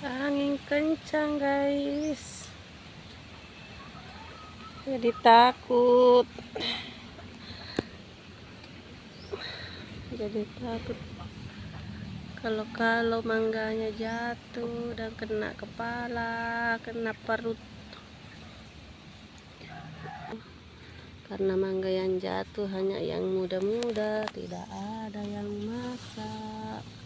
Angin kencang guys, jadi takut kalau mangganya jatuh dan kena kepala, kena perut, karena mangga yang jatuh hanya yang muda-muda, tidak ada yang masak.